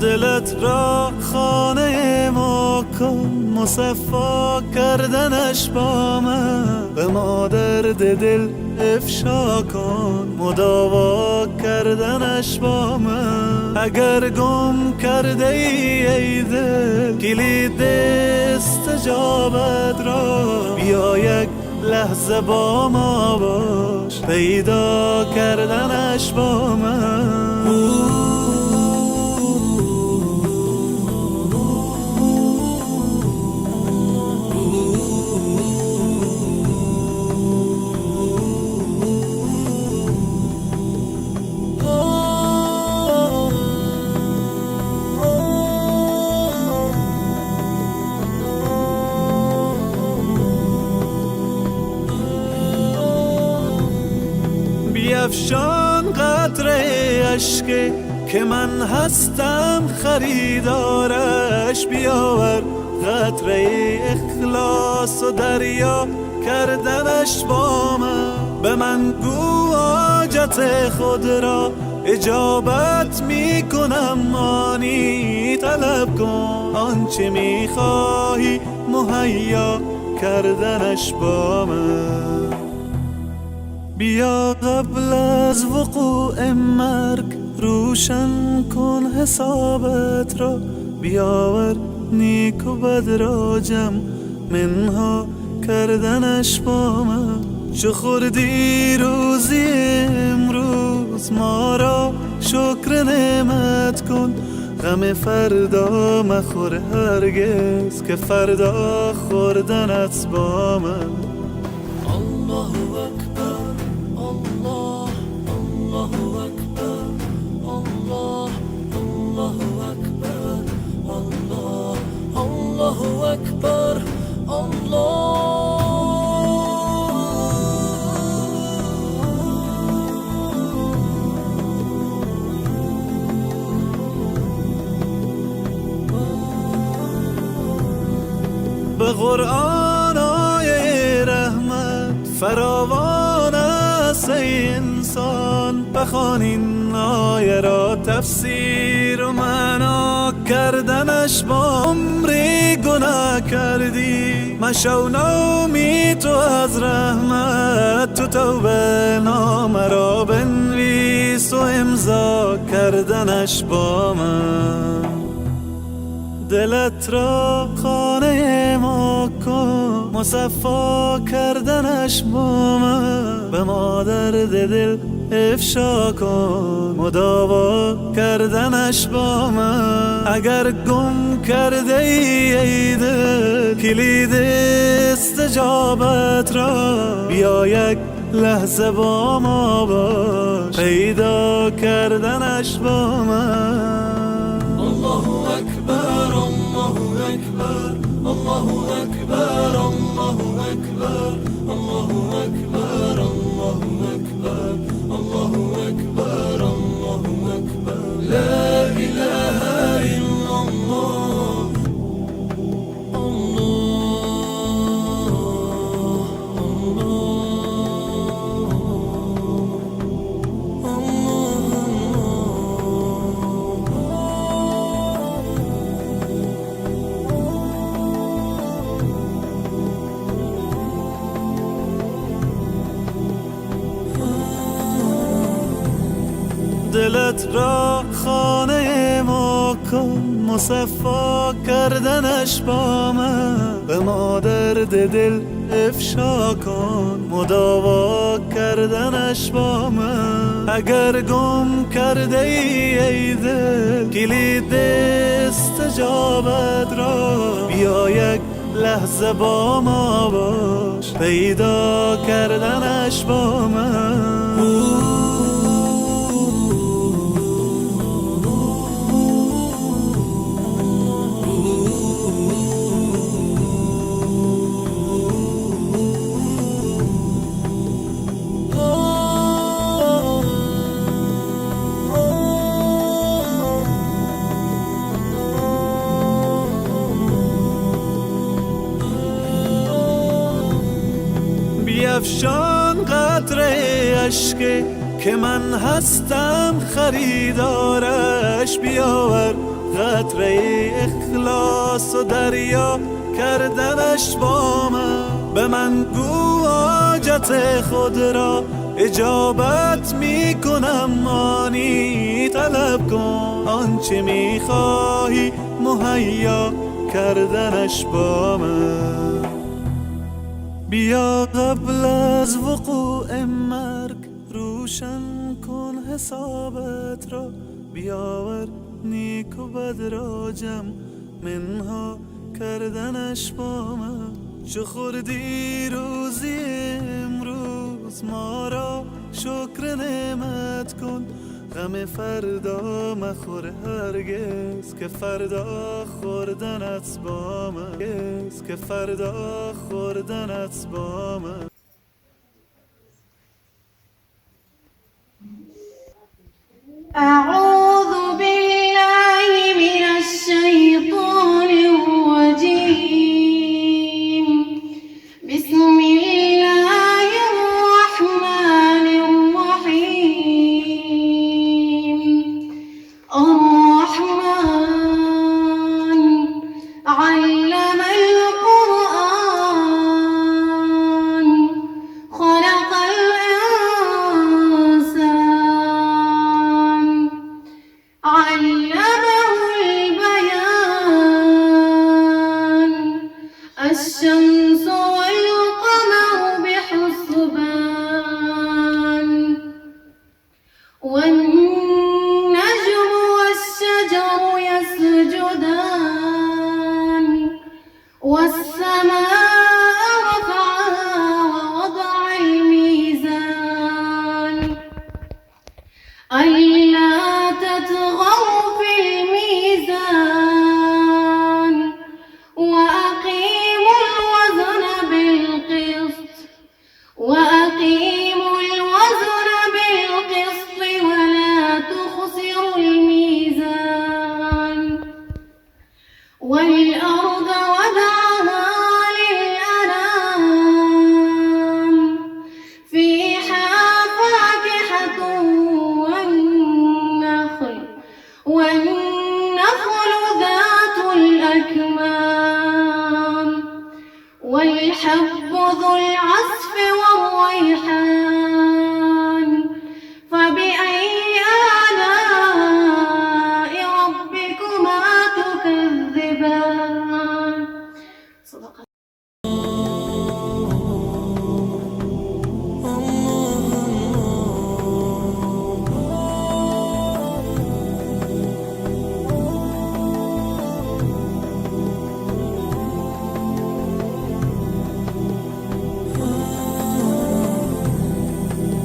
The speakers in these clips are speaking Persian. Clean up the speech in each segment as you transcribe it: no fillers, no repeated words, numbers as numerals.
دلت را خانه ما کن، مصفا کردنش با من. به ما درد دل افشا کن، مداوا کردنش با من. اگر گم کرده ای دل کلید استجابت را، بیا یک لحظه با ما باش، پیدا کردنش با من. بیفشان قطره اشک که من هستم خریدارش. بیاور قطره اخلاص و دریا کردنش با من. به من گو حاجت خود را اجابت می کنم، آنی طلب کن آنچه می خواهی مهیا کردنش با من. بیا قبل از وقوع مرگ روشن کن حسابت را. بیاور نیک و بد را جمع منها کردنش با من. چو خوردی روزی امروز ما را شکر نعمت کن. غم فردا مخور هرگز که فردا خوردنت با من. الله اکبر، الله، الله اکبر، الله، الله اکبر، الله، الله اکبر، الله. به قرآن آیه رحمت فراوان است ای انسان. بخوان این آیه را تفسیر و معنا کردنش با. عمری گناه کردی مشو نومی تو از رحمت. تو توبه نامه را بنویس و امضا کردنش با من. دلت را خانه ما کن، مصفا کردنش با من. به ما درد دل افشا کن، مداوا کردنش با من. اگر گم کرده ای دل کلید استجابت را، بیا یک لحظه با ما باش، پیدا کردنش با من. الله اکبر، الله اکبر، الله اکبر، الله اکبر، الله اکبر، الله اکبر، الله اکبر، الله اکبر. لا اله الا الله، دلت را خانه ما کن، مصفا کردنش با من. به ما درد دل افشا کن، مداوا کردنش با من. اگر گم کرده ای دل کلید استجابت را، بیا یک لحظه با ما باش، پیدا کردنش با من. بیفشان قطره اشک که من هستم خریدارش، بیاور قطره اخلاص و دریا کردنش با من. به من گو حاجت خود را اجابت می کنم، آنی طلب کن آنچه می خواهی مهیا کردنش با من. بیا قبل از وقوع مرگ روشن کن حسابت را، بیاور نیک و بد را جمع منها کردنش با من. چو خوردی روزی امروز ما را شکر نعمت کن، غم فردا مخور هرگز که فردا خوردنت با من، که فردا خوردنت با من. أعوذ بالله من الشيطان الرجيم. بسم الله الرحمن الرحيم. الرحمن علم القرآن خلق الإنسان علمه البيان. الشمس والقمر بحسبان، والنجم والشجر يسجدان، والسماء رفعها ووضع الميزان ألا تطغوا في الميزان وأقيموا الوزن بالقسط ولا تخسروا الميزان. والأرض وضعها للأنام، فيها فاكهة والنخل ذات الأكمام، والحب ذو العصف والريحان. فبأي آلاء ربكما تكذبان؟ صدق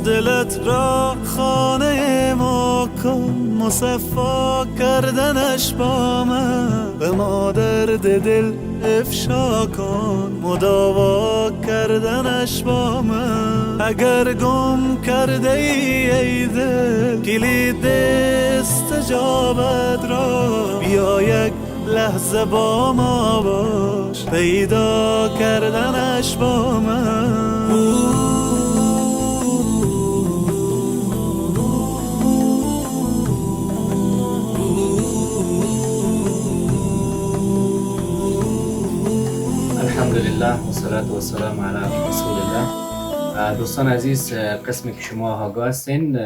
دلت را خانه ما کن، مصفا کردنش با من. به ما درد دل افشا کن، مداوا کردنش با من. اگر گم کرده ای دل کلید استجابت را، بیا یک لحظه با ما باش، پیدا کردنش با من. الحمدلله و صلات و سلام علی رسول الله. دوستان عزیز، قسمی که شما آگاه هستین،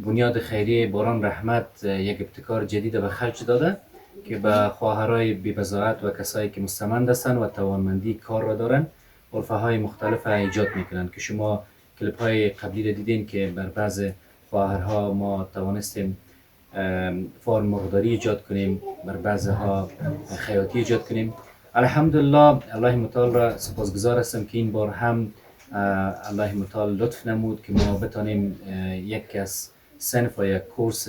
بنیاد خیریه باران رحمت یک ابتکار جدید به خرج داده که به خواهرای بی‌بضاعت و کسایی که مستمند هستند و توانمندی کار را دارند غرفه های مختلف ایجاد میکنن که شما کلیپ های قبلی رو دیدین که بر بعض خواهرها ما توانستیم فارم مرغداری ایجاد کنیم، بر بعضها خیاطی ایجاد کنیم. الحمدلله الله متعال را سپاسگزار هستم که این بار هم الله متعال لطف نمود که ما بتانیم یک از صنف و یک کورس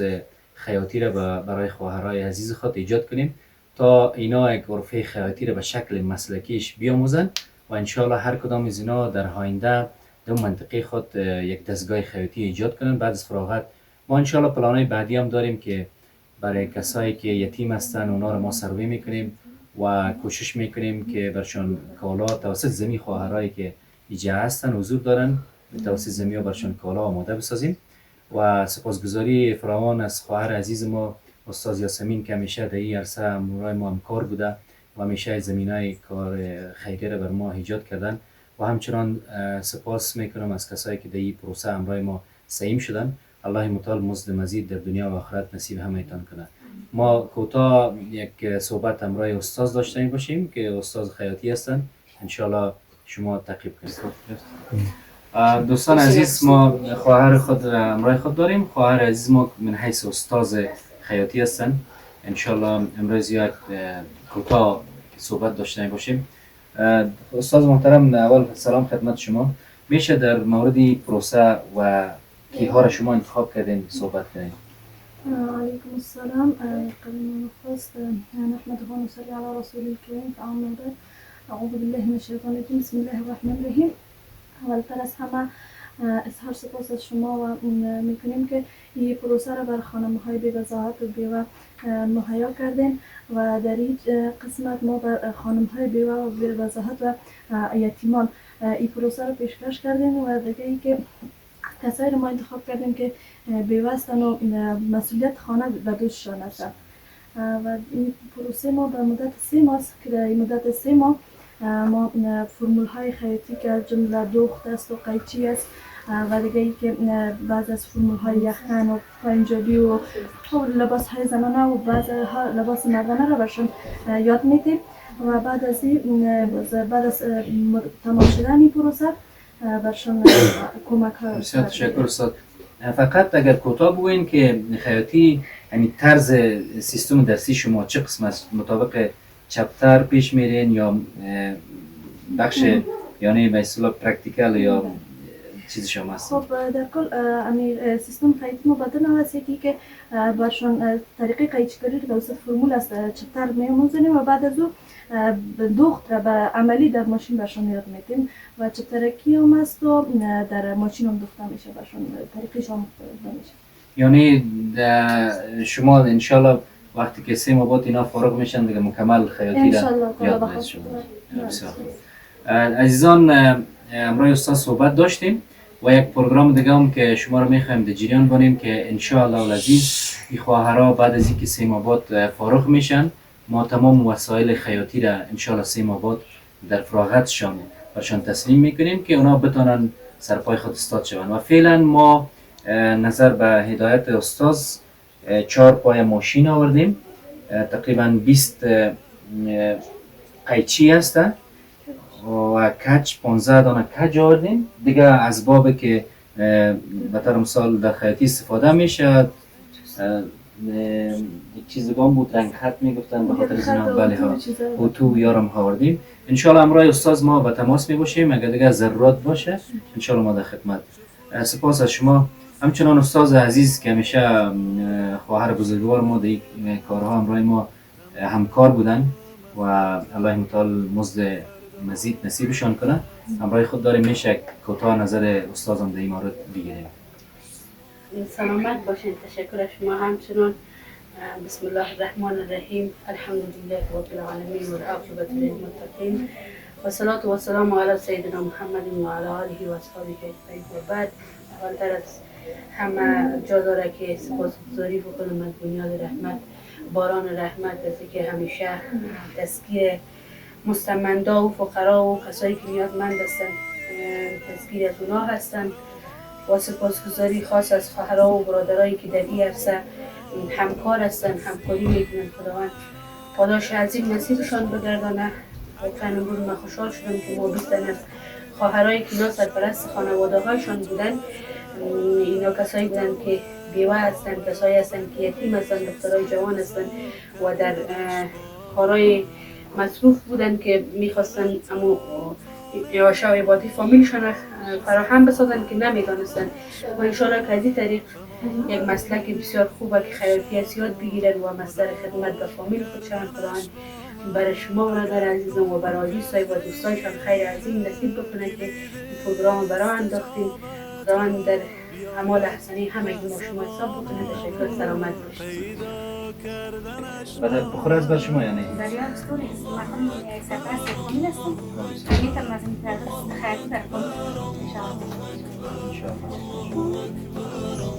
خیاطی را برای خواهرای عزیز خود ایجاد کنیم تا اینا یک غرفه خیاطی را به شکل مسلکیش بیاموزن و انشاءالله هر کدام از اینا در آینده در منطقه خود یک دستگاه خیاطی ایجاد کنن. بعد از فراغت ما انشاءالله پلانای بعدی هم داریم که برای کسایی که یتیم هستن اونا رو ما سروی میکنیم و کوشش میکنیم که برشان کالا توسط زمین خواهرایی که اینجا هستن حضور دارن توسط زمین ها برشان کالا آماده بسازیم. و سپاسگزاری فراوان از خواهر عزیز ما استاد یاسمین که همیشه در این عرصه همراه ما همکار بوده و همیشه زمینای کار خیریه را بر ما ایجاد کردن و همچنان سپاس میکنم از کسایی که در این پروسه همراه ما سهیم شدن. الله متعال مزد مزید در دنیا و آخرت نصیب همه‌تان کنه. ما کوتاه یک صحبت همراه استاد داشته باشیم که استاد خیاطی هستن، انشالله شما تعقیب کنید. دوستان عزیز، ما خواهر خود همراه خود داریم. خواهر عزیز ما من حیث استاد خیاطی هستن، انشالله امروز یک کوتاه صحبت داشته باشیم. استاد محترم، اول سلام خدمت شما. میشه در مورد پروسه و کیها را شما انتخاب کردین صحبت کنید؟ عليكم السلام. قبل ما نخلص نحمده ونصلي على رسول الكريم. فأما بعد أعوذ بالله من الشيطان الرجيم. بسم الله الرحمن الرحیم. اولتر از همه اظهار سپاس از شما و میکنیم که این پروسه را بر خانم‌های بی وضاحت و بیوه مهیا کردین و در این قسمت ما بر خانم‌های بیوه و بی وضاحت و یتیمان این پروسه را پیشکش کردیم و دیگه ای که کسایی رو ما انتخاب کردیم که بیوه هستن و مسئولیت خانه به دوششان است و این پروسه ما به مدت 3 ماه است که در این مدت 3 ماه ما فرمول های خیاطی که از جمله دوخت است و قیچی است و دیگه ای که بعض از فرمول های یخن و پنجابی و لباس های زنانه و بعض لباس مردانه را برشان یاد میدیم و بعد از تمام شدن این پروسه برشان کمک ها. بسیار تشکر استاد. فقط اگر کوتاه بگوین که خیاطی یعنی طرز سیستم درسی شما چه قسم است؟ مطابق چپتر پیش میرین یا بخش یعنی به اصطلاح پرکتیکال یا چیز شما است؟ خب در کل امیر سیستم خیاطی ما بدن هست که برشان طریقه قیچی‌کاری که توسط فرمول است چپتر می‌آموزیم و بعد از او دوخت را به عملی در ماشین برشان یاد میدیم و چپترکی هم است و در ماشین هم دوخته میشه برشان طریقش هم مختلف میشه. یعنی شما انشالله وقتی که 3 ماه بعد اینا فارغ میشن دیگه مکمل خیاطی را یاد میدید شما. بسیار عزیزان، امروز استاد صحبت داشتیم و یک پروگرام دیگه هم که شما رو میخوایم در جریان بانیم که انشاءالله العزیز این خواهرها بعد از اینکه 3 ماه بعد فارغ میشن ما تمام وسایل خیاطی را انشاءالله 3 ماه بعد در فراغتشان برشان تسلیم میکنیم که اونا بتونن سرپای خود استاد شوند و فعلا ما نظر به هدایت استاد 4 پای ماشین آوردیم، تقریبا 20 قیچی هستن و کج 15 دانه کج آوردیم دیگه. اسبابی که به طور مثال در خیاطی استفاده میشه یک چیز دیگه بود، رنگ خط میگفتن به خاطر اینا، بله ها، اوتو یارم آوردیم. انشالله امروز استاد ما به تماس میباشیم، اگر دیگه ضرورت باشه انشالله ما در خدمت. سپاس از شما. همچنان استاد عزیز که همیشه خواهر بزرگوار ما در این کارها همراه ما همکار بودن و الله متعال مزد مزید نصیبشان کنه. همراه خود داریم، میشه کوتاه نظر استادم در این مورد بگیریم. سلامت باشین. تشکر از شما. همچنان بسم الله الرحمن الرحیم. الحمدلله رب العالمین و العاقبة للمتقین و صلاة و سلام علی سیدنا محمد و علی آله و اصحابه اجمعین و بعد. اولتر از همه جا داره که سپاسگزاری بکنم از بنیاد رحمت، باران رحمت، از که همیشه دستگیر مستمندا و فقرا و کسایی که نیازمند هستن دستگیر از اونا هستن و سپاسگزاری خاص از خواهرها و برادرایی که در این عرصه همکار هستن، همکاری میکنن. خداوند پاداش عظیم نصیبشان بگردانه واقعا امروز من خوشحال شدم که ما 20 نفر خواهرای که اینا سرپرست خانواده هایشان بودن. اینا کسایی بودن که بیوه هستن، کسایی هستن که یتیم هستن، دخترای جوان هستن و در کارهای مصروف بودن که میخواستن اما یواشه و عبادی فامیلشان فراهم بسازن که نمیدانستن و انشاءالله که از این طریق یک مسلک بسیار خوبه که خیاطی یاد بگیرن و مصدر خدمت به فامیل خودشان. خداوند برای شما برادر عزیزم و برای آجیسای و دوستایشان خیر عظیم نصیب بکنه که این پروگرام برای انداختیم. خداوند در اعمال احسنی همه ما شما حساب بکنه. تشکر، سلامت باشید. بخور از بر شما یعنی دریا استوری مقام سرپرست فامیل هستم. میتونم از این طرف خیلی در فامیل انشاءالله.